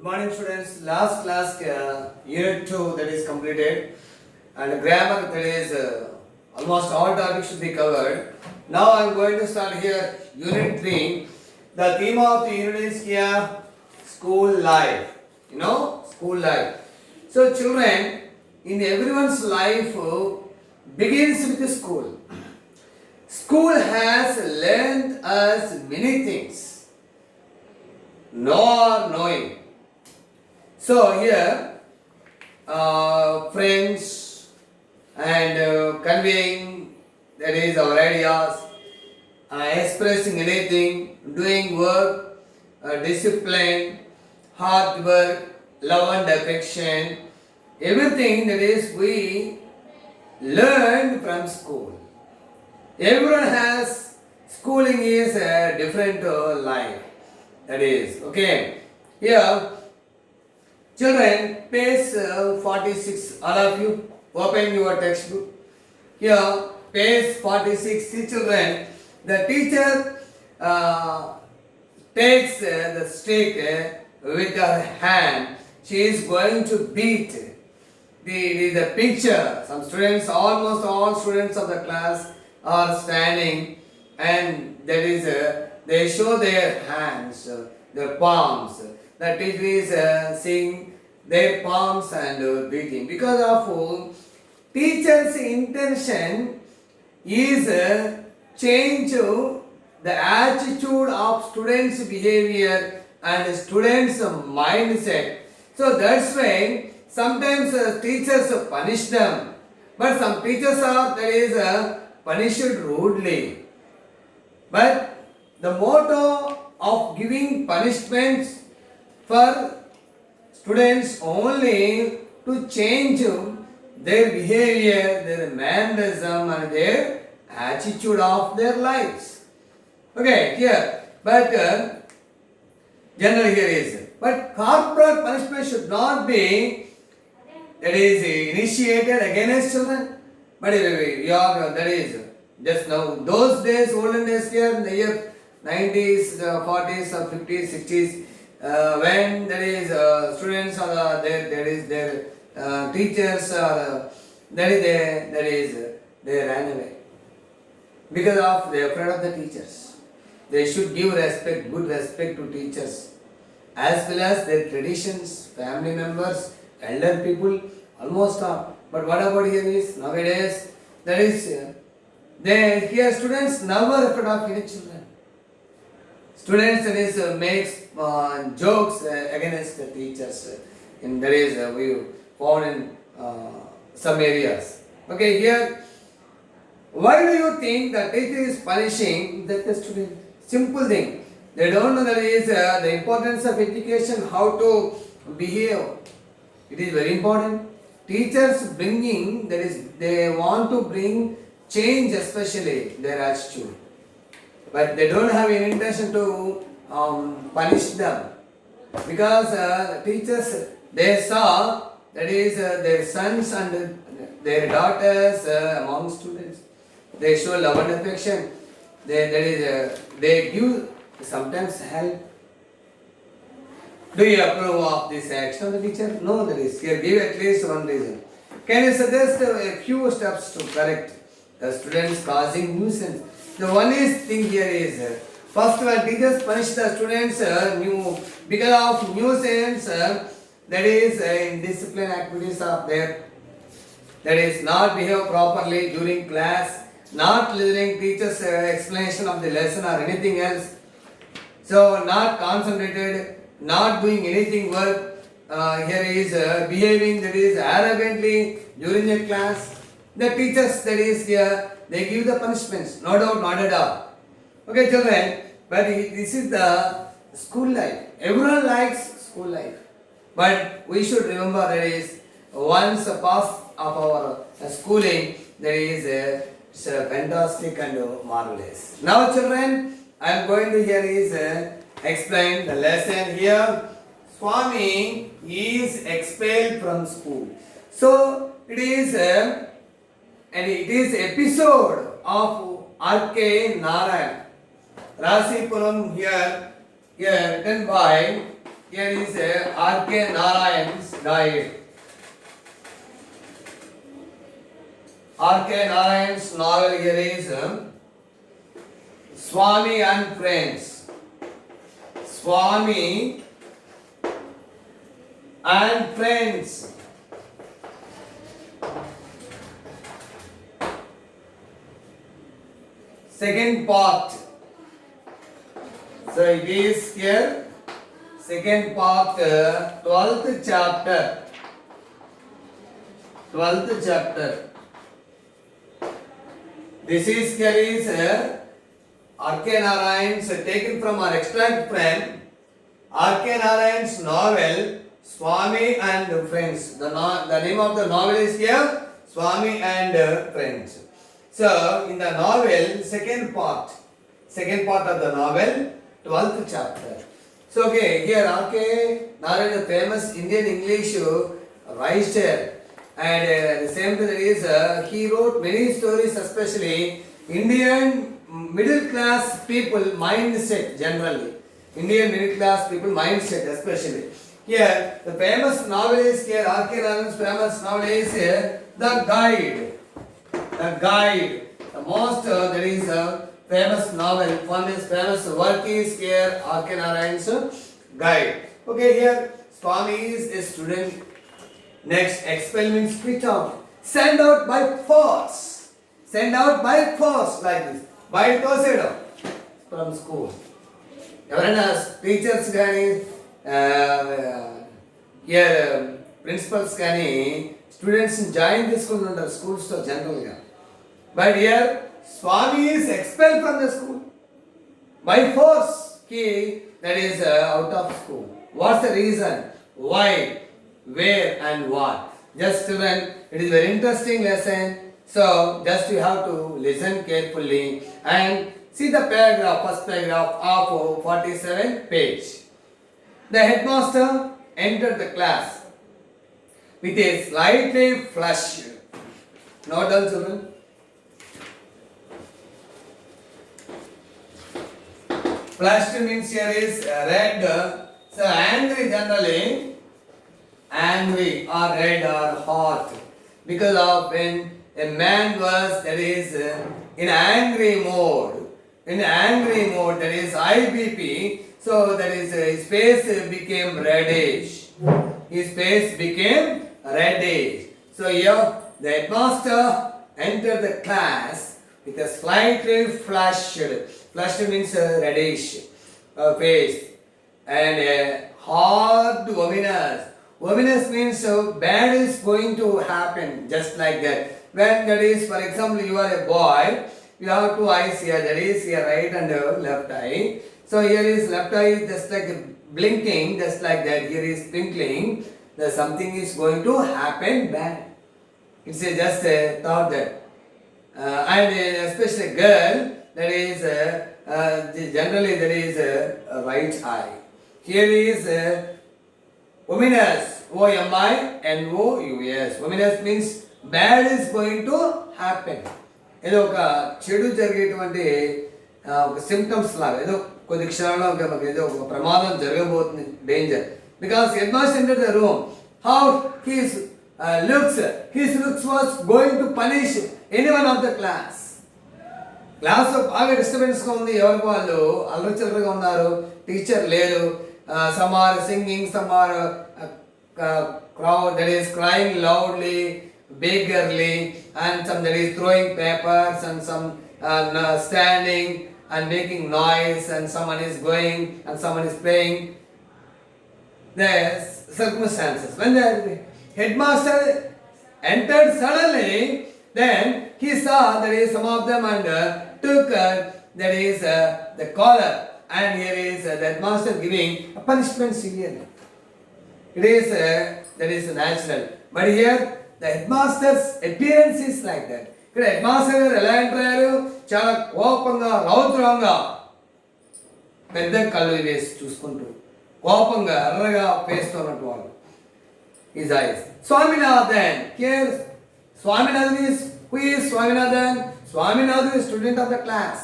morning, students. Last class, unit 2 that is completed, and grammar that is almost all topics should be covered. Now I am going to start here unit 3. The theme of the unit is here school life. School life. So, children, in everyone's life begins with the school. School has learned us many things, knowing. So here, friends and conveying, that is our ideas, expressing anything, doing work, discipline, hard work, love and affection, everything that is we learned from school. Everyone has schooling is a different life. That is okay. Here, children, page 46. All of you, open your textbook. Here, page 46. See, children, the teacher takes the stick with her hand. She is going to beat the picture. Some students, almost all students of the class are standing, and that is they show their hands, their palms. The teacher is seeing their palms and beating. Because of teacher's intention is change the attitude of students' behavior and students' mindset. So that's why sometimes teachers punish them, but some teachers are punished rudely. But the motto of giving punishments for students only to change their behavior, their mannerism and their attitude of their lives. Okay, here. But general here is. But corporal punishment should not be initiated against children. But that is just now, those days, olden days here in the year 90s, 40s or 50s, 60s, when students are their teachers are they ran away because of they are afraid of the teachers. They should give respect, good respect to teachers, as well as their traditions, family members, elder people, almost all. But what about here is nowadays they here students never afraid of any children. Students makes jokes against the teachers. And we found in some areas. Okay, here, why do you think the teacher is punishing the student? Simple thing. They don't know that is the importance of education, how to behave. It is very important. Teachers bringing, they want to bring change, especially their attitude. But they don't have any intention to punish them. Because teachers, they saw their sons and their daughters among students. They show love and affection. They give sometimes help. Do you approve of this action of the teacher? No, there is. Here, give at least one reason. Can you suggest a few steps to correct the students causing nuisance? The one thing here is, first when teachers punish the students because of nuisance, that is in discipline activities are there. That is not behave properly during class, not listening teacher's explanation of the lesson or anything else. So not concentrated, not doing anything work. Here is behaving that is arrogantly during a class. The teachers here, they give the punishments, no doubt, not at all. Okay, children, but this is the school life. Everyone likes school life. But we should remember that is once a pass of our schooling, there is fantastic and marvelous. Now, children, I am going to here explain the lesson here. Swami is expelled from school. So it is episode of R.K. Narayan. Rasipuram here written by Here is R.K. Narayan's guide. R.K. Narayan's novel here is Swami and Friends. Swami and Friends. Second part. So it is here. Second part, 12th chapter. 12th chapter. This is here is R.K. Narayan's taken from our extract from R.K. Narayan's novel Swami and Friends. The name of the novel is here Swami and Friends. So in the novel, second part of the novel, 12th chapter. So okay, here R.K. Narayan, a famous Indian English writer, and at the same time he wrote many stories, especially Indian middle class people mindset generally. Indian middle class people mindset especially. Here the famous novel is here, R.K. Narayan's famous novel is here, The Guide. The Guide. The most there is a famous novel, famous work is here, R.K. Narayan's Guide. Okay, here Swami is a student. Next, experiment spit out. Send out by force. Send out by force like this. By Tosedo from school. ఎవరైనా teachers కానీ principals కానీ స్టూడెంట్స్ని join చేసుకుని ఉంటారు స్కూల్స్లో జనరల్గా. But here Swami is expel from the school by force. That is out of school. What's the reason? Why? Where and what? Just student, it is very interesting lesson. So just you have to listen carefully and see the paragraph, first paragraph of 47th page. The headmaster entered the class with a slightly flushed. Note down, children. Flushed means here is red. So angry generally. Angry or red or hot. Because of when a man was, that is in angry mode. In angry mode, that is IBP. So that is his face became reddish. His face became reddish. So here the headmaster entered the class with a slightly flushed. Flushed means reddish face. And hard ominous. Ominous means bad is going to happen, just like that. When that is, for example, you are a boy, you have two eyes here, that is your right and left eye. So here is left eye just like blinking, just like that. Here is twinkling. That something is going to happen bad. It's just a thought that. And especially girl, that is generally that is right eye. Here is ominous. O-M-I-N-O-U-S. Ominous means bad is going to happen. ఏదో ఒక చెడు జరిగేటువంటి ఒక symptoms లాగా ఏదో కొద్ది క్షణంలో ఏదో ఒక ప్రమాదం జరగబోతుంది, danger. Because head master enter the room, how his looks was going to punish any one of the class. క్లాస్లో బాగా డిస్టర్బెన్స్గా ఉంది, ఎవరికి వాళ్ళు అల్లరిచిల్లరగా ఉన్నారు, టీచర్ లేరు. Some are singing, some are crowd that is crying loudly, beggarly, and some that is throwing papers, and some standing and making noise, and someone is going and someone is playing. The circumstances. When the headmaster entered suddenly, then he saw that is some of them and took that is the collar. And here is the headmaster giving a punishment severely. It is that is natural. But here the headmaster's appearance is like that. ఇక్కడ headmaster గారు ఎలా enter అయ్యారు? చాలా కోపంగా, రౌద్రంగా, పెద్ద కళ్ళు వేసి చూసుకుంటూ కోపంగా ఎర్రగా పేస్తున్నట్టు వాళ్ళు. His eyes. Swaminathan. Here Swaminathan is, who is Swaminathan? Swaminathan is student of the class.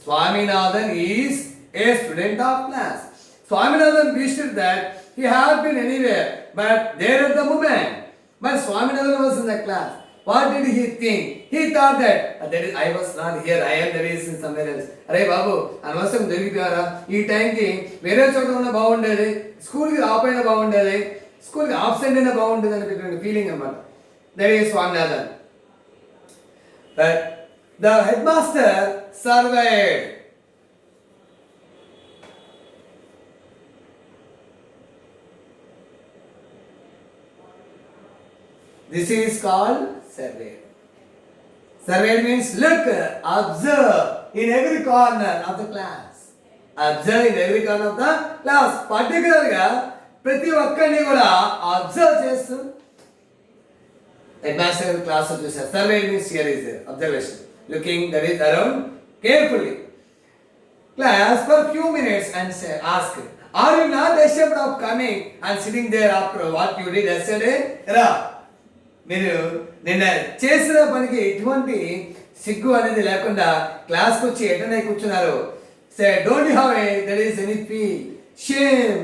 Swaminathan is a student of class. Swaminathan wished that he had been anywhere, but there at the moment. But Swaminathan was in the class. What did he think? He thought that that is, I was not here, I am there is in somewhere else. అరే బాబు అనవసరం దొరికిపోయారా ఈ టైంకి వేరే చోట ఉన్న బాగుండేది, స్కూల్కి ఆపైనా బాగుండేది, స్కూల్కి ఆబ్సెంట్ అయినా బాగుంటుంది అనేటువంటి ఫీలింగ్ అనమాట. That is Swaminathan. But the head master survived. This is called survey. Survey means look, observe in every corner of the class. Observe in every corner of the class. Particularly, ప్రతి ఒక్కరిని కూడా observe చేస్తూ headmaster class చూసారు. Survey means here is observation. Looking, that is around carefully. Class for few minutes and say, ask, are you not ashamed of coming and sitting there after what you did yesterday? మీరు నిన్న చేసిన పనికి ఎటువంటి సిగ్గు అనేది లేకుండా క్లాస్కి వచ్చి అటెండ్ అయి కూర్చున్నారు. Say don't have that is any feel shame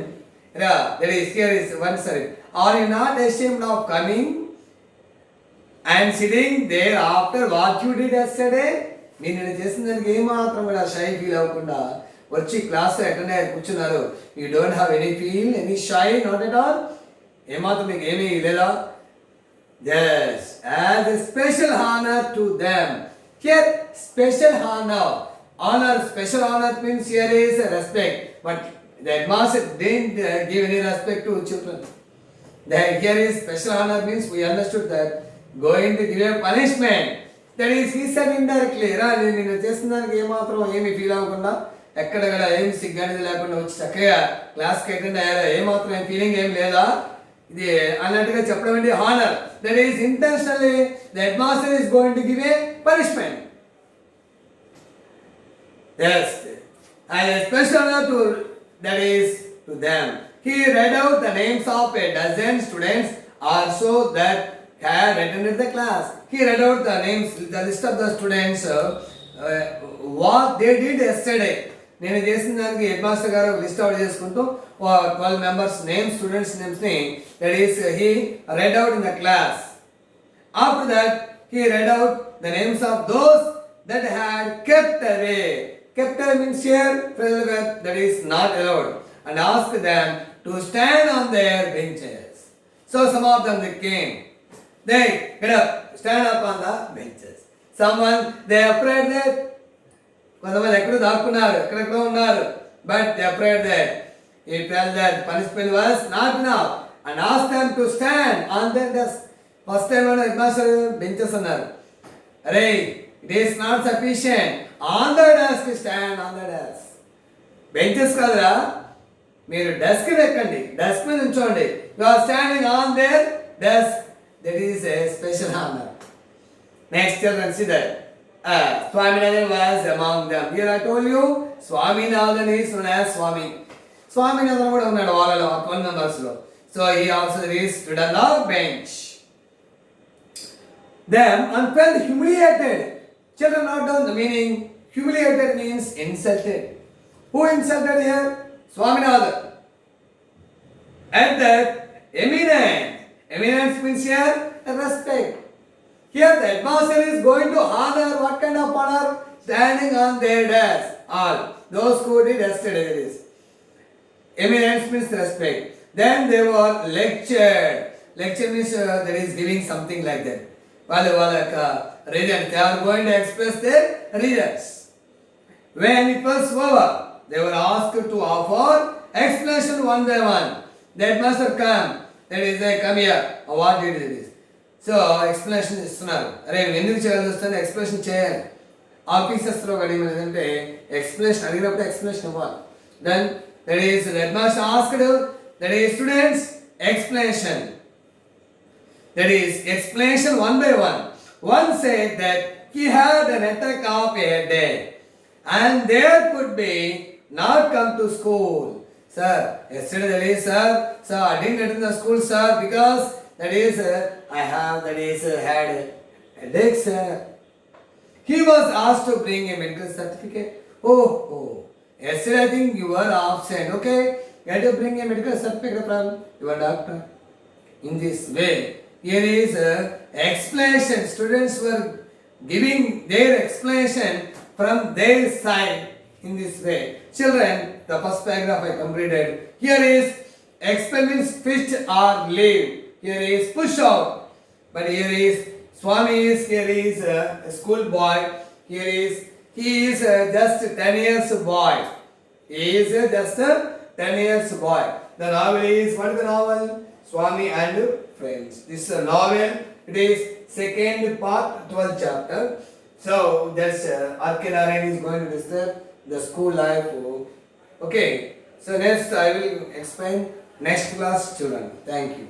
that is here is one sorry are you not ashamed of coming and sitting there after what you did yesterday. మీరు నిన్న చేసిన దానికి ఏమాత్రం కూడా షై ఫీల్ అవ్వకుండా వచ్చి క్లాస్లో అటెండ్ అయ్యి కూర్చున్నారు. You don't have any feel any shy not at all. ఏమాత్రం మీకు ఏమీ లేదా? Yes, as a special honor to them. Here, special honor. Special honor means here is a respect. But the headmaster didn't give any respect to children. Here is special honor means we understood that going to give a punishment. That is, he said indirectly. నేను చేసిన దానికి ఏమాత్రం ఏమి feel అవ్వకుండా ఎక్కడ కూడా ఏమి సిగ్గు అనేది లేకుండా వచ్చి చక్కగా క్లాస్కి అటెండ్ అయ్యారా, ఏమాత్రం ఏం ఫీలింగ్ ఏం లేదా ఇది అన్నట్టుగా చెప్పడం ఏంటి honour. That is intentionally the head master is going to give a punishment. Yes, and a special honor to that is to them. He read out the names of a dozen students also that had attended the class. He read out the names, the list of the students, what they did yesterday. నేను చేసిన దానికి head master గారు list out చేసుకుంటూ 12 members name students names ని that is he red out in the class. After that he red out the names of those that had kept away. Kept away means here present with that is not allowed and asked them to stand on their benches. So some of them they came, they get up, stand up on the benches. Someone they afraid that కొంతమంది ఎక్కడో దాక్కున్నారు, ఎక్కడెక్కడో ఉన్నారు. But they afraid that he felt that punishment was not enough and asked them to stand on their desk. First time on headmaster benches అన్నారు. అరే it is not sufficient on the desk, stand on the desk. Benches కాదురా, మీరు desk ఎక్కండి, desk మీద ఉంచోండి. you are standing on their desk, that is a special honor. Next children see that Swaminathan was among them. Here I told you, Swaminathan is known as Swami. Swaminathan కూడా ఉన్నాడు వాళ్ళలో 12 members లో. So he also stood on the bench. Them and felt humiliated. Children not down the meaning. Humiliated means insulted. Who insulted here? Swaminathan. And that eminent. Eminence means here respect. Here the headmaster is going to honor. What kind of honor? Standing on their desk. All those who did yesterday this. Eminence means respect. Then they were lectured. Lecture means that is giving something like that. Reasons. They are going to express their reasons. When it was over, they were asked to offer explanation one by one. The headmaster come. That is, they come here. What did it is? So explanation ఇస్తున్నారు. అరే ఎందుకు చేయాల్సి వస్తుంది, explanation చేయాలి. ఆఫీసర్స్లో అడిగిన ఏంటంటే explanation అడిగినప్పుడు explanation ఇవ్వాలి. Then that is head master asked that is students explanation. That is explanation one by one. One said that he had an attack of a headache and there could be not come to school. Sir, yesterday that is sir I didn't attend the school sir because that is I have that is had headache sir. He was asked to bring a medical certificate. Oh, yesterday I think you were absent. Okay, You have to bring a medical certificate from your doctor. In this way, here is a explanation. Students were giving their explanation from their side in this way. Children, the first paragraph I completed. Here is expel means fish or leave. Here is push out. But here is Swami is here is a school boy. Here is he is just 10 years boy. He is just a 10 years boy. The novel is what is the novel? Swami and Friends. This is a novel. It is second part, 12th chapter. So that's R.K. Narayan is going to discuss the school life. Okay. So next I will explain next class children. Thank you.